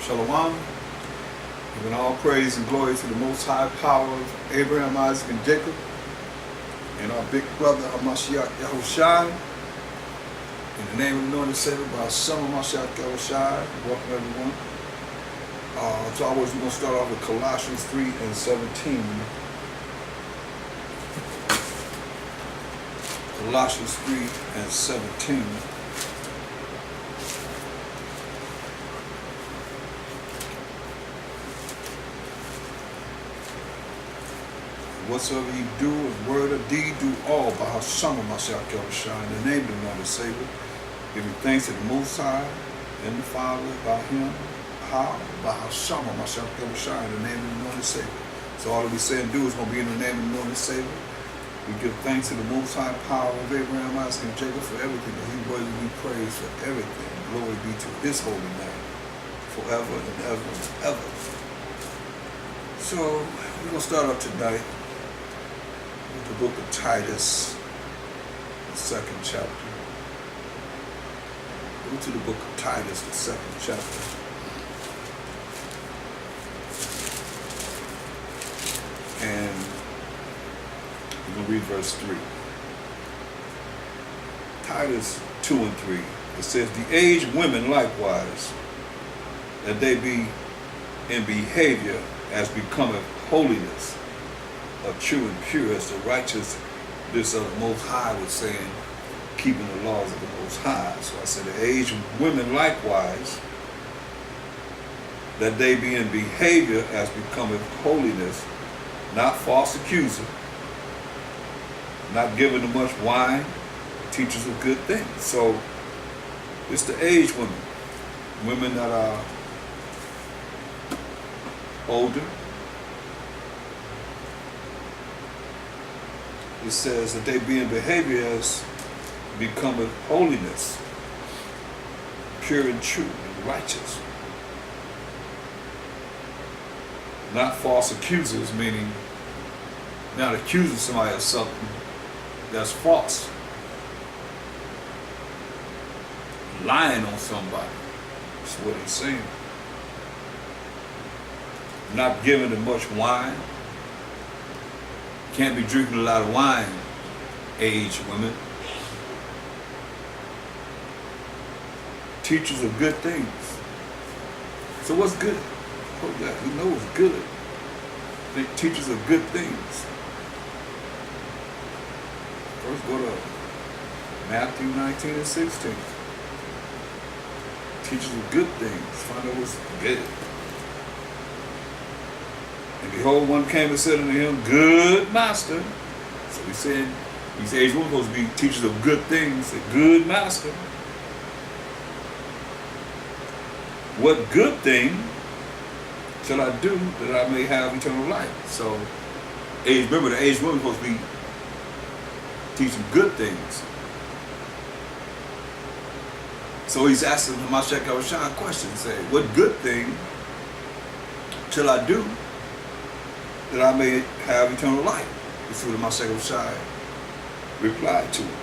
Shalom. Giving all praise and glory to the Most High power of Abraham, Isaac, and Jacob, and our big brother Hamashiach Yahushai. In the name of the Lord and Savior, by Son of Hamashiach Yahushai, welcome everyone. As always, we're going to start off with Colossians 3 and 17. Colossians 3 and 17. Whatsoever ye do, in word or deed, do all by Hashem Hamashiach Yahushai, in the name of the Lord and Savior, giving thanks to the Most High and the Father, by Him, how? By Hashem Hamashiach Yahushai, in the name of the Lord and Savior. So all that we say and do is going to be in the name of the Lord and Savior. We give thanks to the Most High power of Abraham, Isaac, and Jacob for everything, that He worthy to be praised for everything. Glory be to His holy name, forever and ever and ever. So we're going to start up tonight the book of Titus, the second chapter. Go to the book of Titus, the second chapter. And we're going to read verse 3. Titus 2 and 3. It says, the aged women likewise, that they be in behavior as becometh holiness, of true and pure, as the righteousness of the Most High was saying, keeping the laws of the Most High. So I said, the aged women likewise, that they be in behavior as becometh holiness, not false accusing, not giving them much wine, teachers of good things. So it's the aged women, women that are older. It says that they be in behavior as becometh holiness, pure and true and righteous. Not false accusers, meaning not accusing somebody of something that's false. Lying on somebody. That's what he's saying. Not giving them much wine. Can't be drinking a lot of wine, aged women. Teachers of good things. So what's good? Oh yeah, you know what's good. They teachers of good things. First go to Matthew 19 and 16. Teachers of good things. Find out what's good. And behold, one came and said unto him, good master. So he said, these aged women supposed to be teachers of good things, a good master. What good thing shall I do that I may have eternal life? So, remember, the aged women supposed to be teaching good things. So he's asking Hamashiach Yahushai a question, saying, what good thing shall I do that I may have eternal life? This is what Hamashiach Yahushai replied to him.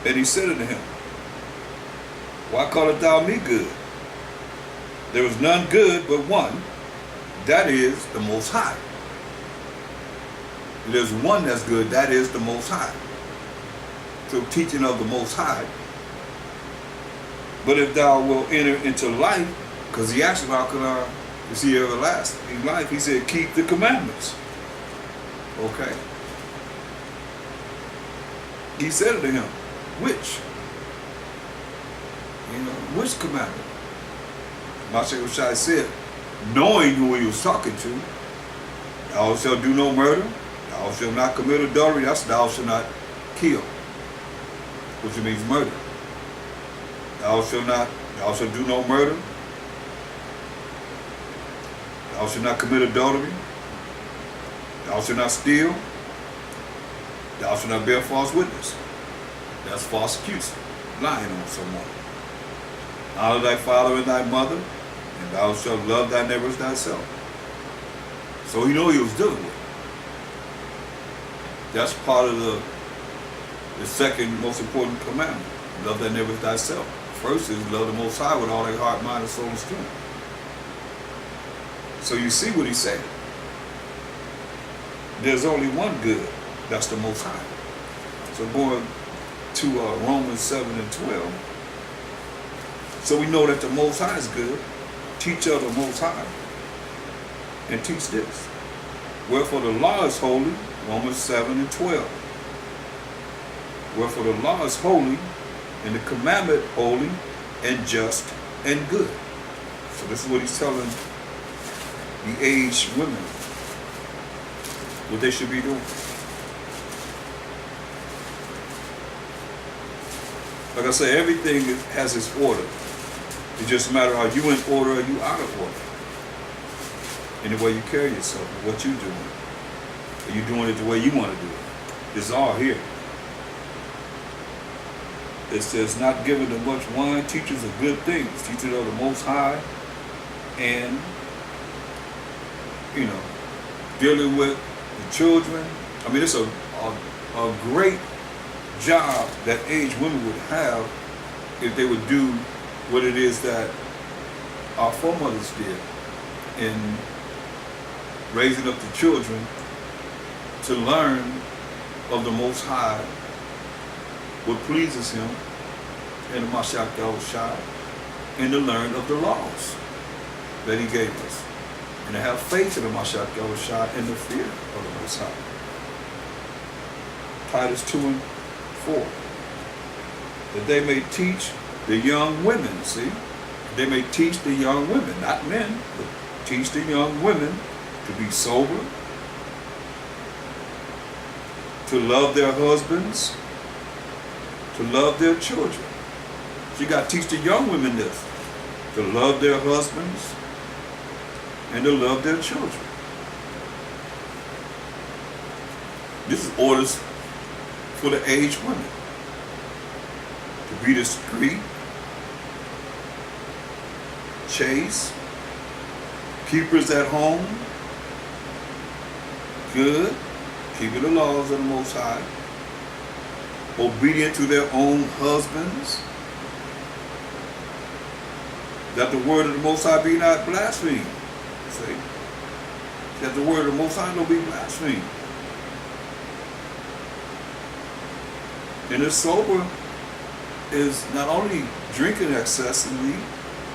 And he said unto him, why callest thou me good? There is none good but one, that is the Most High. There's one that's good, that is the Most High. So teaching of the Most High. But if thou wilt enter into life, because he asked him, how can I see everlasting life? He said, keep the commandments. Okay. He said unto him, which? Which commandment? Hamashiach said, knowing who he was talking to, thou shalt do no murder, thou shalt not commit adultery, that's thou shalt not kill, which means murder. Thou shalt do no murder, thou shalt not commit adultery, thou shalt not steal, thou shalt not bear false witness. That's false accusing, lying on someone. Honor thy father and thy mother, and thou shalt love thy neighbor as thyself. So he knew what he was dealing with. That's part of the second most important commandment. Love thy neighbor as thyself. First is love the Most High with all their heart, mind, and soul, and strength. So you see what he said. There's only one good. That's the Most High. So going to Romans 7 and 12. So we know that the Most High is good. Teach of the Most High. And teach this. Wherefore the law is holy. Romans 7 and 12. Wherefore the law is holy, and the commandment holy, and just, and good. So this is what he's telling the aged women what they should be doing. Like I say, everything has its order. It just matter, are you in order or are you out of order? In the way you carry yourself, what you're doing. Are you doing it the way you want to do it? It's all here. It says, not given to much wine, teachers of good things, teachers of the Most High, and, dealing with the children. I mean, it's a great job that aged women would have if they would do what it is that our foremothers did in raising up the children to learn of the Most High, what pleases him, and the Mashiach Yahushua, and to learn of the laws that he gave us, and to have faith in the Mashiach Yahushua and the fear of the Most High. Titus 2 and 4. That they may teach the young women, see? They may teach the young women, not men, but teach the young women to be sober, to love their husbands, to love their children. So you got to teach the young women this, to love their husbands and to love their children. This is orders for the aged women. To be discreet, chaste, keepers at home, good, keeping the laws of the Most High, obedient to their own husbands, that the word of the Most High be not blasphemed. See? That the word of the Most High don't be blasphemed. And the sober is not only drinking excessively,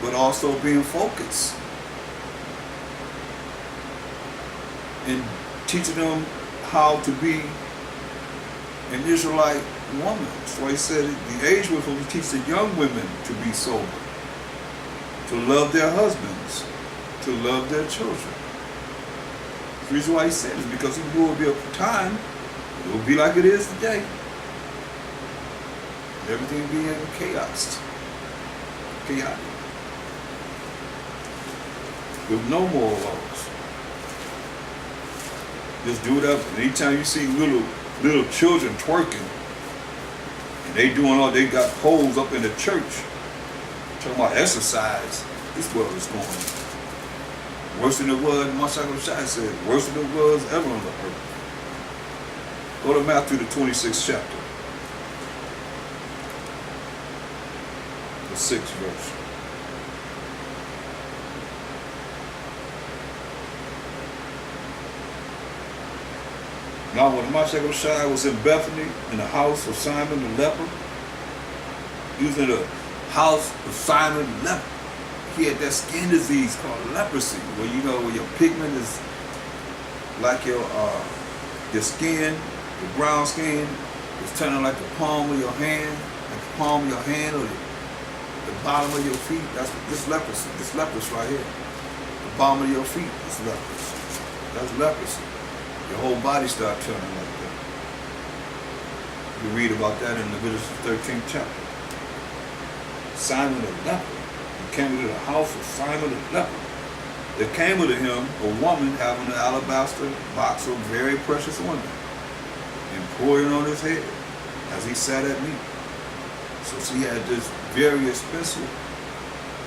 but also being focused. And teaching them how to be an Israelite woman. So he said the age was supposed to teach the young women to be sober, to love their husbands, to love their children. The reason why he said is because he knew it would be a time, it would be like it is today. Everything being chaos. Chaotic. With no moral laws. Just do it up. Anytime you see little children twerking, and they doing all, they got poles up in the church, talking about exercise, this is what was going on. Worse than it was, Mashiach Shai said, worse than it was ever on the earth. Go to Matthew the 26th chapter. The 6th verse. Now when Mashiach Shai was in Bethany, in the house of Simon the leper, he was in the house of Simon the leper. He had that skin disease called leprosy, where where your pigment is like your skin, your brown skin is turning like the palm of your hand, or the bottom of your feet. That's this leprosy. This leprous right here. The bottom of your feet is leprosy. That's leprosy. Your whole body starts turning like that. You read about that in Leviticus 13th chapter. Simon the leper. He came into the house of Simon the leper. There came unto him a woman having an alabaster box of very precious ointment, and poured it on his head as he sat at meat. So she had this very expensive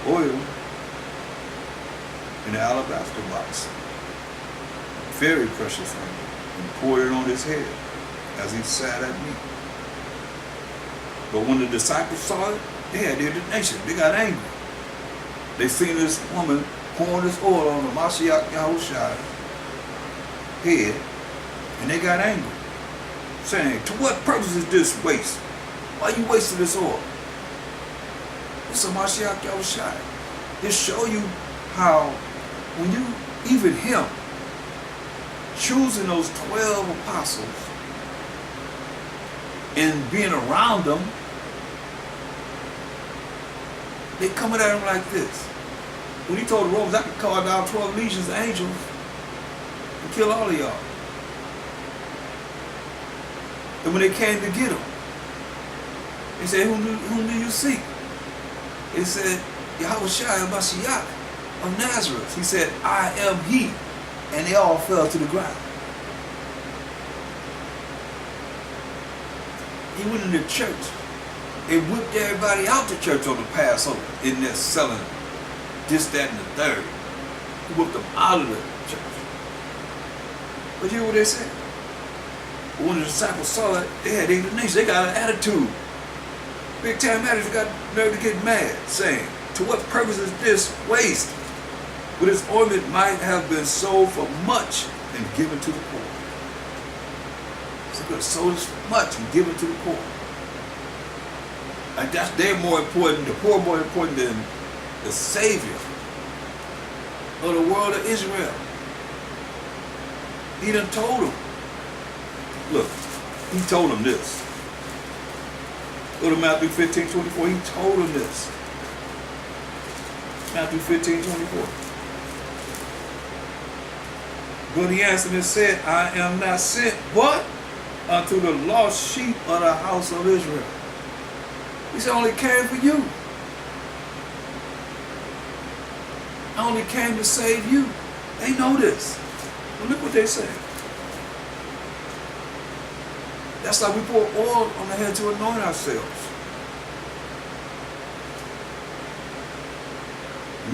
oil in the alabaster box. Very precious ointment, and poured it on his head as he sat at meat. But when the disciples saw it, they had indignation. They got angry. They seen this woman pouring this oil on the Mashiach Yahushua head, and they got angry, saying, to what purpose is this waste? Why are you wasting this oil? It's a Mashiach Yahushua. It show you how when you, even him, choosing those 12 apostles and being around them, they coming at him like this. When he told the Romans, I could call down 12 legions of angels and kill all of y'all. And when they came to get him, they said, whom do you seek? They said, Yahushua Mashiach of Nazareth. He said, I am he. And they all fell to the ground. He went into church and whipped everybody out the church on the Passover in there selling this, that, and the third. He whipped them out of the church. But you hear what they said? When the disciples saw it, they had indignation. They got an attitude. Big time attitude. Got nerve to get mad, saying, to what purpose is this waste? But his ointment might have been sold for much and given to the poor. So he could have sold this for much and given to the poor. Like they're more important, the poor more important than the Savior of the world of Israel. He done told them. Look, he told them this. Go to Matthew 15:24. He told them this. Matthew 15:24. But he answered and said, I am not sent but unto the lost sheep of the house of Israel. He said, I only came for you. I only came to save you. They know this. Well, look what they say. That's like we pour oil on the head to anoint ourselves.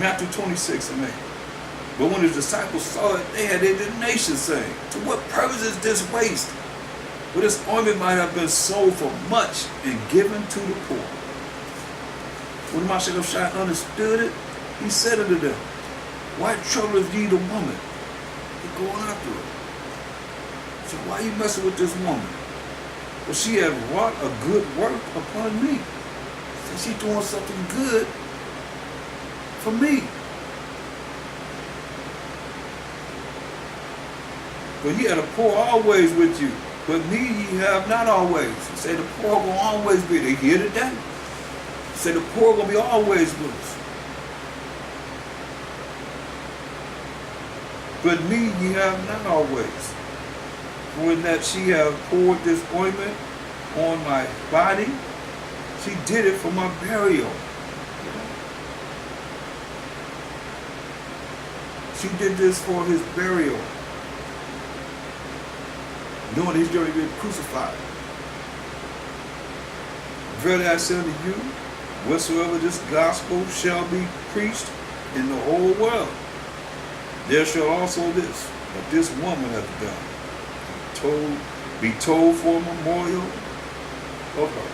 Matthew 26:8. But when his disciples saw it, they had indignation, saying, to what purpose is this waste? For this ointment might have been sold for much and given to the poor. When Mashiach understood it, he said unto them, why troubleth ye the woman? They're going after her. So why are you messing with this woman? For she hath wrought a good work upon me. So she's doing something good for me. But ye are the poor always with you, but me ye have not always. He said the poor will always be. They here today. He said the poor will be always with us. But me ye have not always. For in that she have poured this ointment on my body, she did it for my burial. She did this for his burial, knowing he's going to be crucified. Verily I say unto you, whatsoever this gospel shall be preached in the whole world, there shall also this, what this woman hath done, be told for a memorial of her.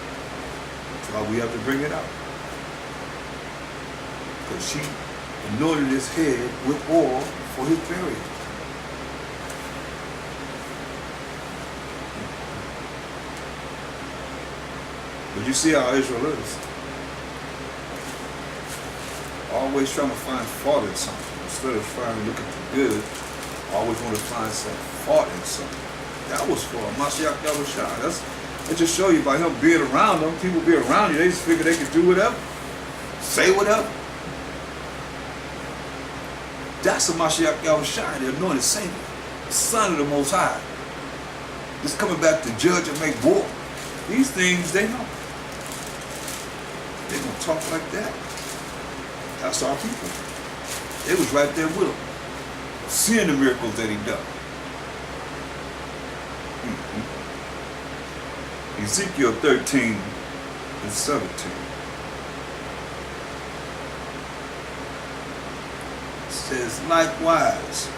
That's why we have to bring it out. Because she anointed his head with oil for his burial. But you see how Israel is. Always trying to find fault in something. Instead of trying to look at the good, always want to find some fault in something. That was for Mashiach Yahushua. That just show you by him being around them, people be around you, they just figure they can do whatever. Say whatever. That's the Mashiach Yahushua, the anointed Savior, the Son of the Most High. Just coming back to judge and make war. These things they know. They don't talk like that. That's our people. They was right there with him, seeing the miracles that he done. Ezekiel 13 and 17. It says, likewise,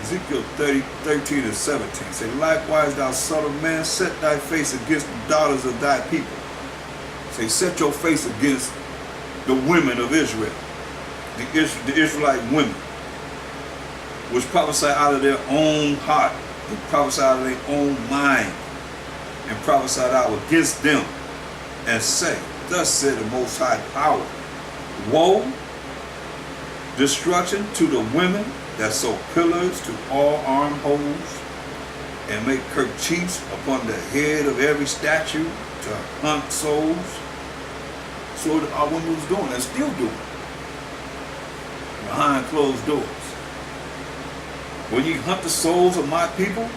Ezekiel 13 and 17 say, likewise, thou son of man, set thy face against the daughters of thy people. Say, set your face against the women of Israel, the Israelite women. which prophesy out of their own heart, and prophesy out of their own mind, and prophesied out against them, and say, thus said the Most High Power, woe, destruction to the women that sew pillars to all armholes, and make kerchiefs upon the head of every statue to hunt souls. So our women was doing, and still doing, behind closed doors. When you hunt the souls of my people,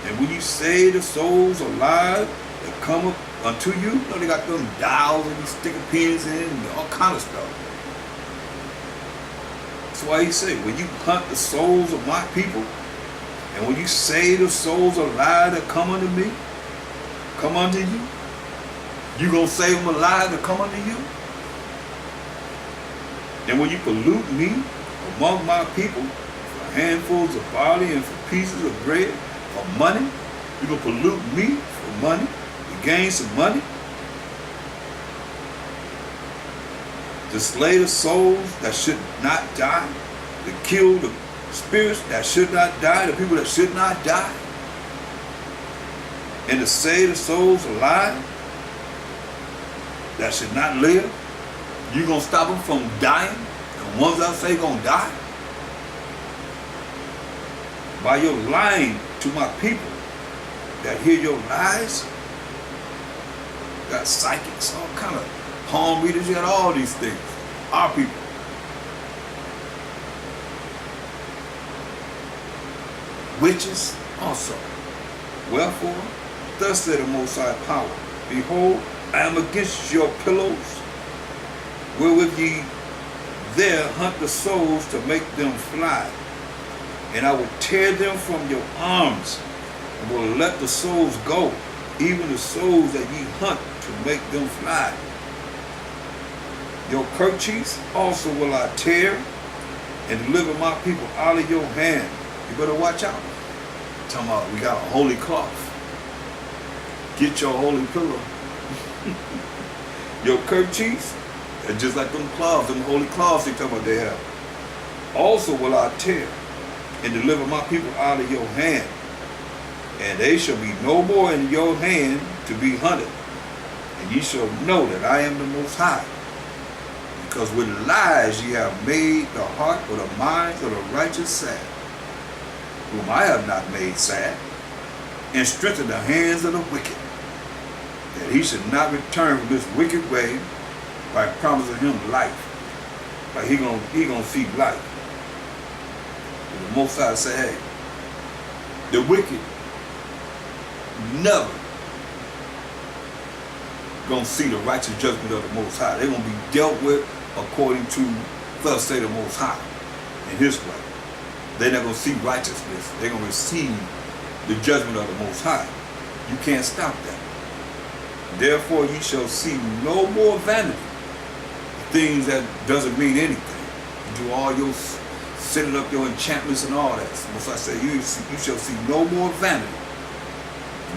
and when you say the souls alive that come up unto you, you know, they got them dials and you sticking pins in and all kind of stuff. That's why he say, when you hunt the souls of my people, and when you say the souls alive that come unto me, come unto you, you gonna save them alive that come unto you? And when you pollute me among my people for handfuls of barley and for pieces of bread, for money, you gonna pollute me for money, to gain some money, to slay the souls that should not die, to kill the spirits that should not die, the people that should not die, and to save the souls alive that should not live. You gonna stop them from dying? The ones I say gonna die? By your lying to my people that hear your lies. Got psychics, all kind of palm readers, you got all these things. Our people. Witches also. Wherefore, thus said the Most High Power, behold, I am against your pillows, wherewith ye there hunt the souls to make them fly. And I will tear them from your arms, and will let the souls go, even the souls that ye hunt to make them fly. Your kerchiefs also will I tear, and deliver my people out of your hand. You better watch out. I'm talking about we got a holy cloth. Get your holy pillow. Your kerchiefs, and just like them cloths, them holy cloths they talking about they have. Also will I tear, and deliver my people out of your hand. And they shall be no more in your hand to be hunted. And ye shall know that I am the Most High. Because with lies ye have made the heart or the minds of the righteous sad, whom I have not made sad, and strengthened the hands of the wicked, that he should not return from this wicked way by promising him life. Like he gonna see life. And the Most High say, hey, the wicked never gonna see the righteous judgment of the Most High. They're gonna be dealt with according to thus say the Most High in his way. They're not gonna see righteousness. They're gonna receive the judgment of the Most High. You can't stop that. Therefore ye shall see no more vanity, things that doesn't mean anything. You do all your setting up your enchantments and all that. Most I say you shall see no more vanity,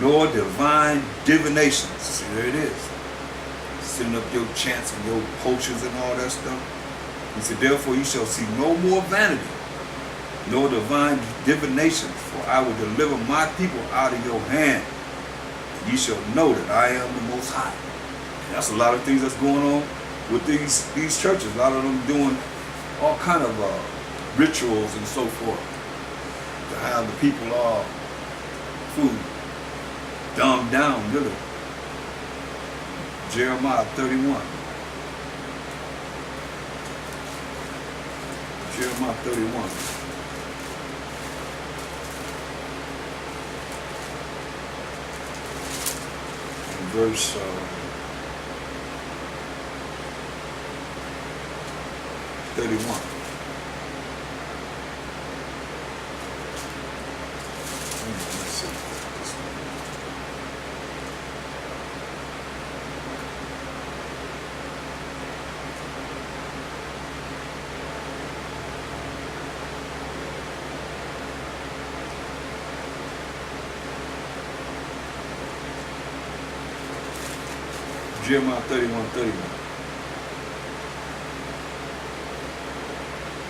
nor divine divinations. See, there it is. Setting up your chants and your potions and all that stuff. He said, therefore you shall see no more vanity, nor divine divinations, for I will deliver my people out of your hand. And ye shall know that I am the Most High. And that's a lot of things that's going on with these churches. A lot of them doing all kind of rituals and so forth to have the people all food dumbed down, really. Jeremiah 31. Jeremiah 31. Verse 31. Let's see. Jeremiah 31:31.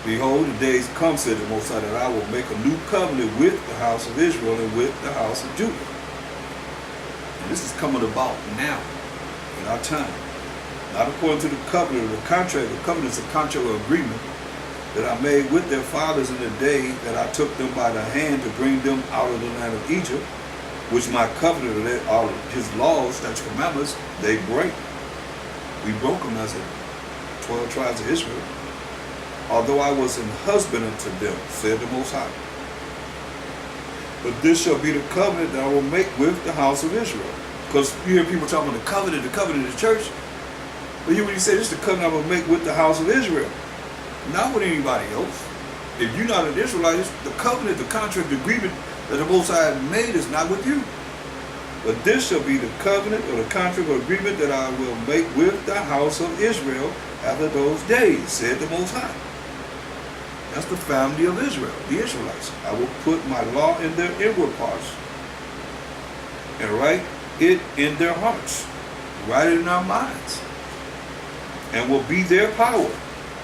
Behold, the days come, said the Most High, that I will make a new covenant with the house of Israel and with the house of Judah. And this is coming about now, in our time. Not according to the covenant or the contract. The covenant is a contract or agreement that I made with their fathers in the day that I took them by the hand to bring them out of the land of Egypt, which my covenant, all his laws, statutes, commandments, they break. We broke them as the 12 tribes of Israel. Although I was an husband unto them, said the Most High. But this shall be the covenant that I will make with the house of Israel. Because you hear people talking about the covenant of the church. But you when you say this is the covenant I will make with the house of Israel. Not with anybody else. If you're not an Israelite, the covenant, the contract, the agreement that the Most High made is not with you. But this shall be the covenant or the contract or agreement that I will make with the house of Israel after those days, said the Most High. That's the family of Israel, the Israelites. I will put my law in their inward parts and write it in their hearts, write it in our minds, and will be their power.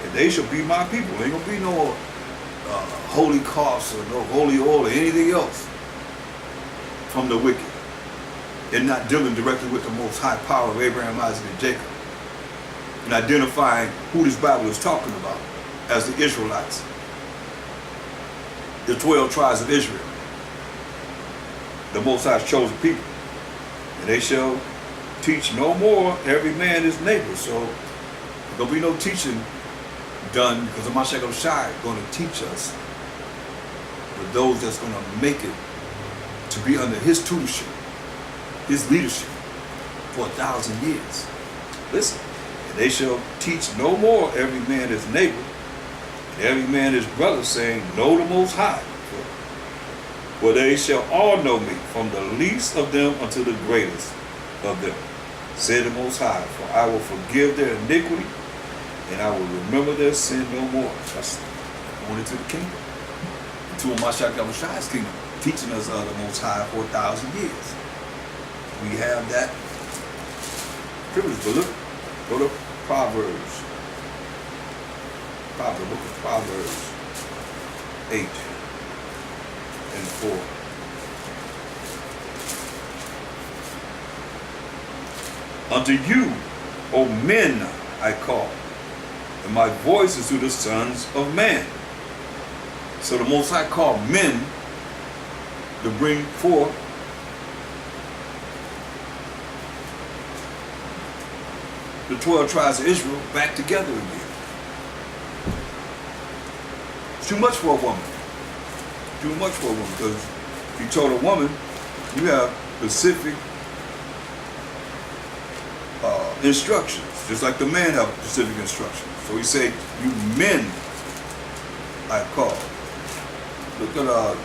And they shall be my people. There ain't gonna be no holy costs or no holy oil or anything else from the wicked. And not dealing directly with the most high power of Abraham, Isaac, and Jacob. And identifying who this Bible is talking about as the Israelites. The 12 tribes of Israel. The Most High's chosen people. And they shall teach no more every man his neighbor. So there'll be no teaching done because the Mashiach Shai is going to teach us with those that's going to make it to be under his tutorship, his leadership for 1,000 years. Listen, and they shall teach no more every man his neighbor, and every man his brother, saying, know the Most High. For they shall all know me, from the least of them unto the greatest of them, said the Most High. For I will forgive their iniquity, and I will remember their sin no more. That's going into the kingdom, into Mashiach Shai's kingdom, teaching us the Most High for 1,000 years. We have that privilege. But look, go to Proverbs. The book of Proverbs 8 and 4. Unto you, O men, I call, and my voice is to the sons of man. So the Most High called men to bring forth the 12 tribes of Israel back together again. It's too much for a woman. Too much for a woman, because he told a woman, you have specific instructions, just like the man have specific instructions. So he said, you men I call. Look at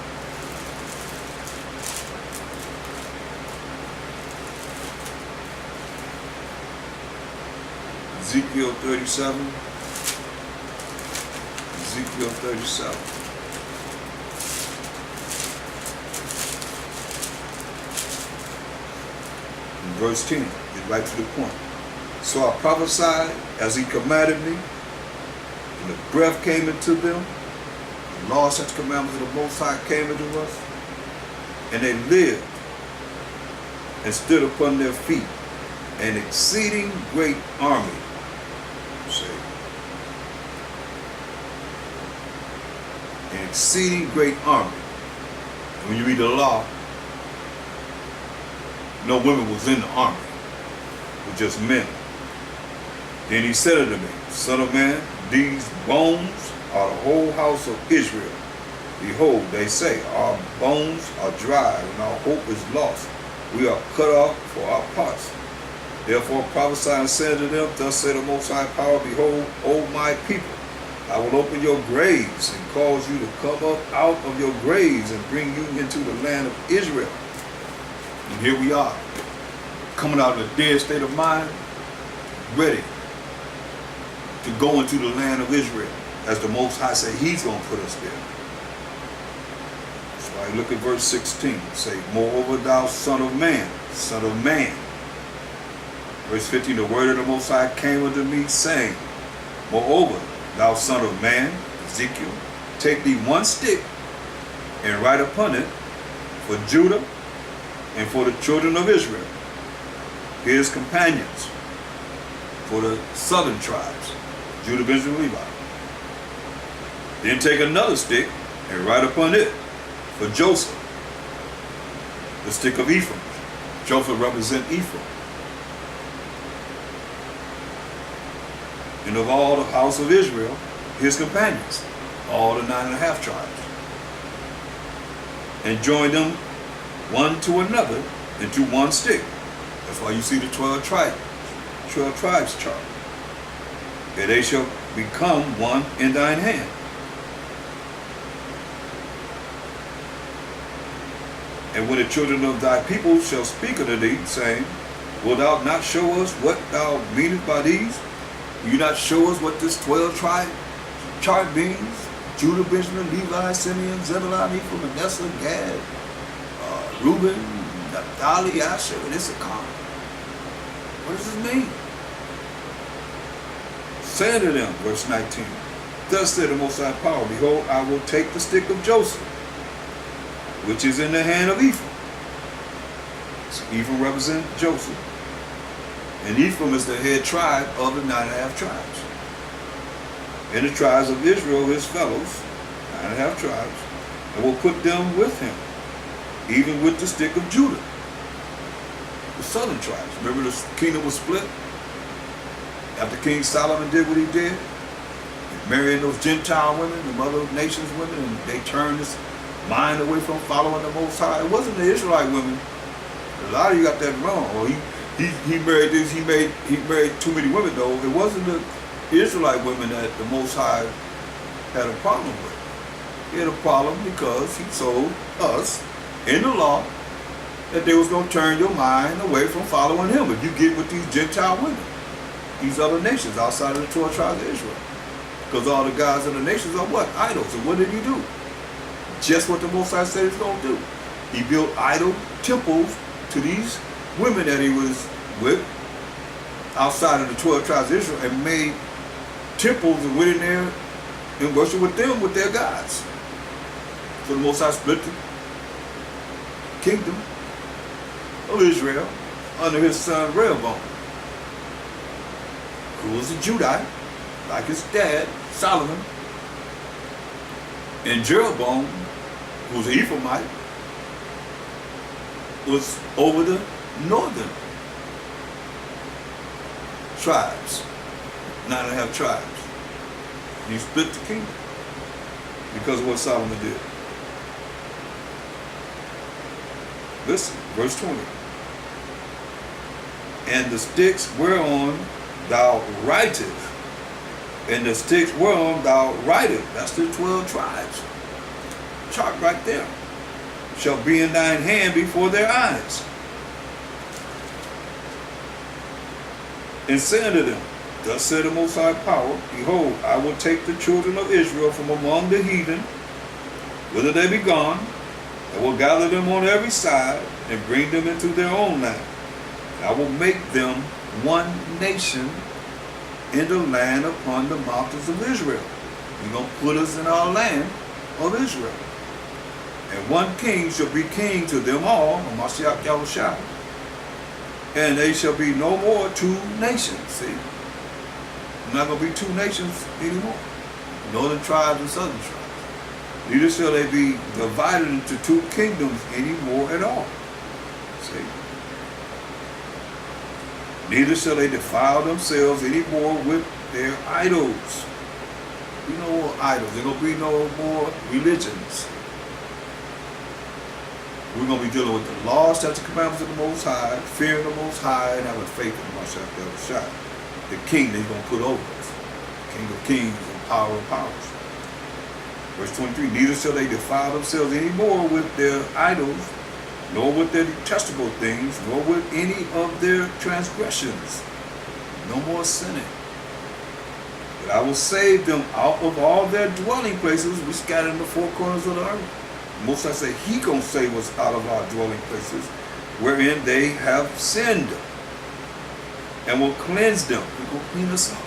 Ezekiel 37. Ezekiel 37. In verse 10, get right to the point. So I prophesied as he commanded me, and the breath came into them. The law, such commandments of the Most High came into us, and they lived and stood upon their feet, an exceeding great army. Say, an exceeding great army. And when you read the law, no women was in the army, it was just men. Then he said unto me, Son of man, these bones are the whole house of Israel. Behold, they say, our bones are dried, and our hope is lost. We are cut off for our parts. Therefore prophesy and say unto them, thus said the Most High Power, behold, O my people, I will open your graves and cause you to come up out of your graves and bring you into the land of Israel. And here we are, coming out of the dead state of mind, ready to go into the land of Israel, as the Most High said he's going to put us there. So I look at verse 16, say, moreover, thou son of man, son of man. Verse 15, the word of the Most High came unto me, saying, moreover, thou son of man, Ezekiel, take thee one stick and write upon it for Judah and for the children of Israel, his companions, for the southern tribes, Judah, Benjamin, Levi. Then take another stick and write upon it for Joseph, the stick of Ephraim. Joseph represents Ephraim. And of all the house of Israel, his companions, all the 9.5 tribes. And join them one to another into one stick. That's why you see the 12 tribes chart. And they shall become one in thine hand. And when the children of thy people shall speak unto thee, saying, wilt thou not show us what thou meanest by these? Will you not show us what this 12 tribe chart means? Judah, Benjamin, Levi, Simeon, Zebulun, Ephraim, Manasseh, Gad, Reuben, Naphtali, Asher, and Issachar. What does this mean? Say unto them, verse 19, thus said the Most High Power, behold, I will take the stick of Joseph, which is in the hand of Ephraim. So Ephraim represents Joseph. And Ephraim is the head tribe of the 9.5 tribes. And the tribes of Israel, his fellows, 9.5 tribes, and will put them with him, even with the stick of Judah, the southern tribes. Remember the kingdom was split? After King Solomon did what he did, marrying those Gentile women, the mother of nations women, and they turned his mind away from following the Most High. It wasn't the Israelite women. A lot of you got that wrong. Or he married this, he married too many women though. It wasn't the Israelite women that the Most High had a problem with. He had a problem because he told us in the law that they was going to turn your mind away from following him if you get with these Gentile women, these other nations outside of the 12 tribes of Israel. Because all the gods of the nations are what? Idols. And what did he do? Just what the Most High said he's going to do. He built idol temples to these women that he was with outside of the 12 tribes of Israel and made temples and went in there and worshiped with them with their gods. So the Most High split the kingdom of Israel under his son Rehoboam, who was a Judite, like his dad, Solomon. And Jeroboam, who was an Ephraimite, was over the northern tribes, 9.5 tribes. And he split the kingdom because of what Solomon did. Listen, verse 20. And the sticks whereon thou writest, and the sticks whereon thou writest, that's the 12 tribes. Chart right there. Shall be in thine hand before their eyes. And say unto them, thus said the Most High Power, behold, I will take the children of Israel from among the heathen, whither they be gone, and will gather them on every side, and bring them into their own land. And I will make them one nation in the land upon the mountains of Israel. He's going to put us in our land of Israel. And one king shall be king to them all, Mashiach Yahushua. And they shall be no more two nations. See? Not going to be two nations anymore. Northern tribes and southern tribes. Neither shall they be divided into two kingdoms anymore at all. See? Neither shall they defile themselves anymore with their idols. Be no more idols. There going to be no more religions. We're going to be dealing with the law, statutes, and commandments of the Most High, fearing the Most High, and having faith in the Mashiach Yahushua, the King that He's going to put over us, King of kings and power of powers. Verse 23, neither shall they defile themselves anymore with their idols, nor with their detestable things, nor with any of their transgressions. No more sinning. But I will save them out of all their dwelling places, which scattered in the four corners of the earth. Most I say, He gonna save us out of our dwelling places, wherein they have sinned, and will cleanse them. He gonna clean us up.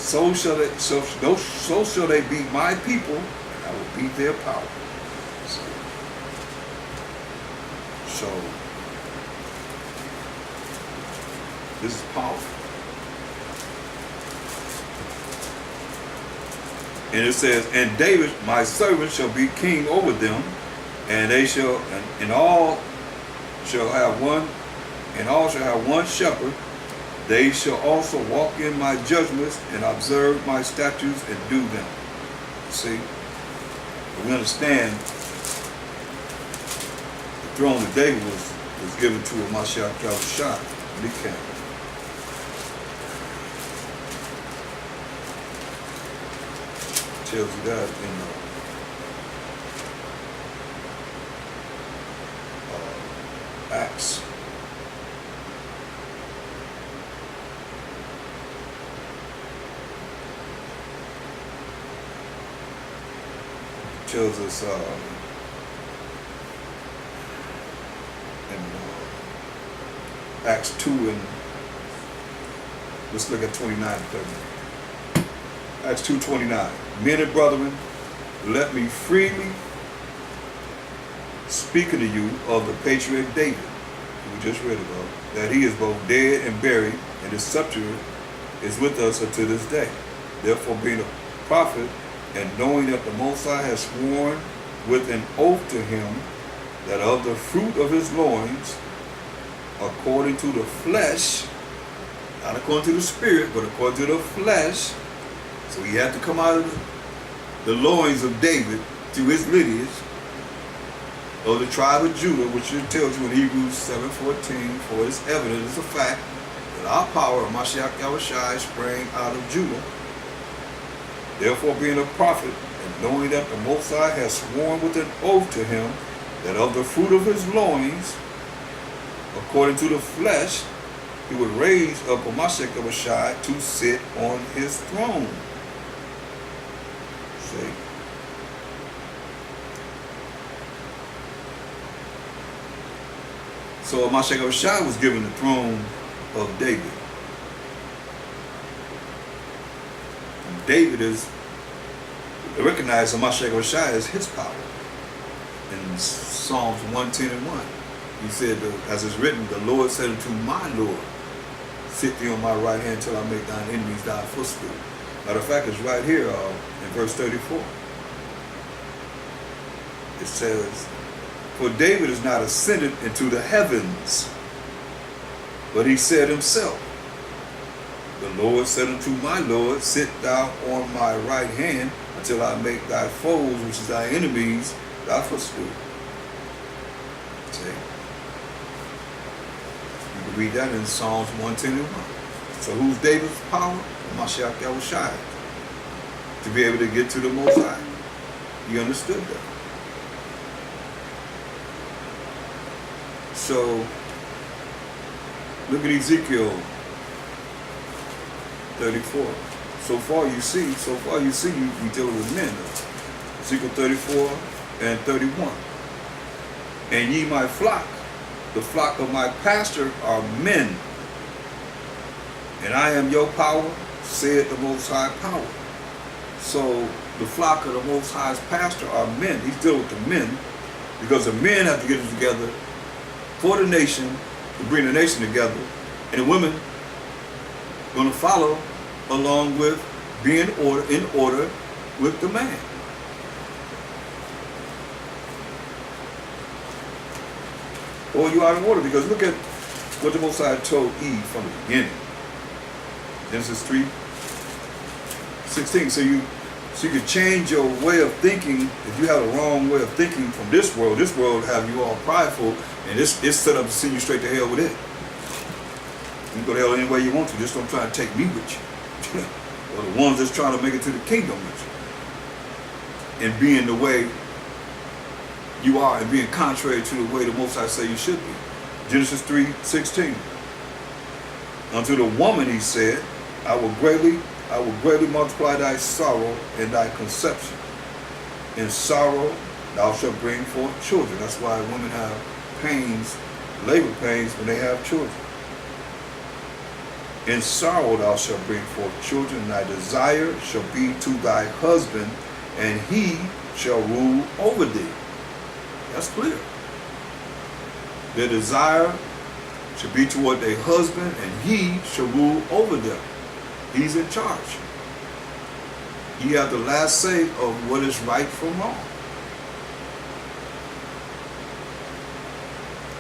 so shall they be my people, and I will be their power. So this is powerful. And it says, and David, my servant, shall be king over them, and they shall, and all shall have one shepherd. They shall also walk in my judgments and observe my statutes and do them. See, we understand the throne of David was given to Mashiach Yahushua when he came. Tells you that in Acts. Tells us in Acts 2 and let's look at 29 and 30. Acts 2:29. Men and brethren, let me freely speak unto you of the patriarch David, who we just read about, that he is both dead and buried, and his sepulchre is with us unto this day. Therefore, being a prophet, and knowing that the Most High has sworn with an oath to him, that of the fruit of his loins, according to the flesh, not according to the spirit, but according to the flesh. So he had to come out of the loins of David through his lineage of the tribe of Judah, which it tells you in Hebrews 7:14, for it's evident, it's a fact, that our power of Mashiach Yahushua sprang out of Judah. Therefore, being a prophet, and knowing that the Most High has sworn with an oath to him, that of the fruit of his loins, according to the flesh, he would raise up a Mashiach Yahushua to sit on his throne. See? So Mashiach Yahushua was given the throne of David. And David is recognized as Mashiach Yahushua as his power. In Psalms 110 and 1, he said, as it's written, the Lord said unto my Lord, sit thee on my right hand till I make thine enemies thy footstool. Matter of fact, it's right here in verse 34. It says, for David is not ascended into the heavens, but he said himself, the Lord said unto my Lord, sit thou on my right hand until I make thy foes, which is thy enemies, thy footstool. See? You can read that in Psalms 110 and 1. So who's David's power? Mashiach Yahushua. To be able to get to the Most High. He understood that. So, look at Ezekiel 34. So far you see, you dealing with men. Ezekiel 34 and 31. And ye my flock, the flock of my pastor are men. And I am your power, said the Most High power. So the flock of the Most High's pastor are men. He's dealing with the men because the men have to get it together for the nation, to bring the nation together. And the women going to follow along with being in order with the man. Or you are in order, because look at what the Most High told Eve from the beginning. Genesis 3:16. So you can change your way of thinking. If you have a wrong way of thinking from this world have you all prideful, and it's set up to send you straight to hell with it. You can go to hell any way you want to, just don't try to take me with you. Or the ones that's trying to make it to the kingdom with you. And being the way you are, and being contrary to the way the Most High say you should be. Genesis 3:16. Unto the woman he said, I will greatly multiply thy sorrow and thy conception. In sorrow thou shalt bring forth children. That's why women have pains, labor pains, when they have children. In sorrow thou shalt bring forth children, and thy desire shall be to thy husband, and he shall rule over thee. That's clear. Their desire shall be toward their husband, and he shall rule over them. He's in charge. He has the last say of what is right from wrong.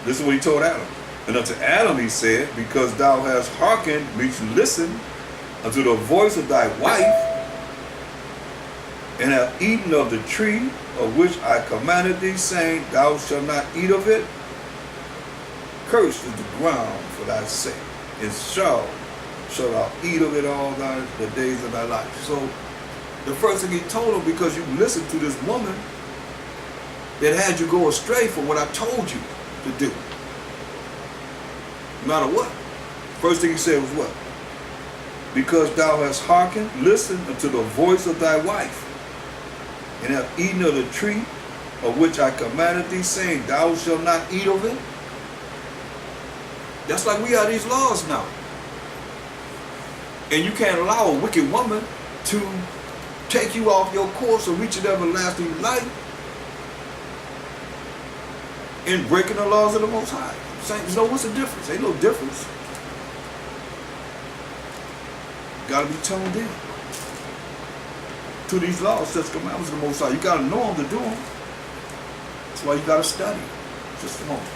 This is what he told Adam. And unto Adam he said, because thou hast hearkened, means listened unto the voice of thy wife, and have eaten of the tree of which I commanded thee, saying, thou shalt not eat of it. Cursed is the ground for thy sake, and shalt thou eat of it all the days of thy life. So the first thing he told him, because you listened to this woman that had you go astray from what I told you to do. No matter what. First thing he said was what? Because thou hast hearkened, listened unto the voice of thy wife, and have eaten of the tree of which I commanded thee, saying, thou shalt not eat of it. That's like we have these laws now. And you can't allow a wicked woman to take you off your course of reaching everlasting life in breaking the laws of the Most High. Saying, so what's the difference? Ain't no difference. Got to be toned in to these laws, such commandments of the Most High. You got to know them to do them. That's why you got to study. Just a moment.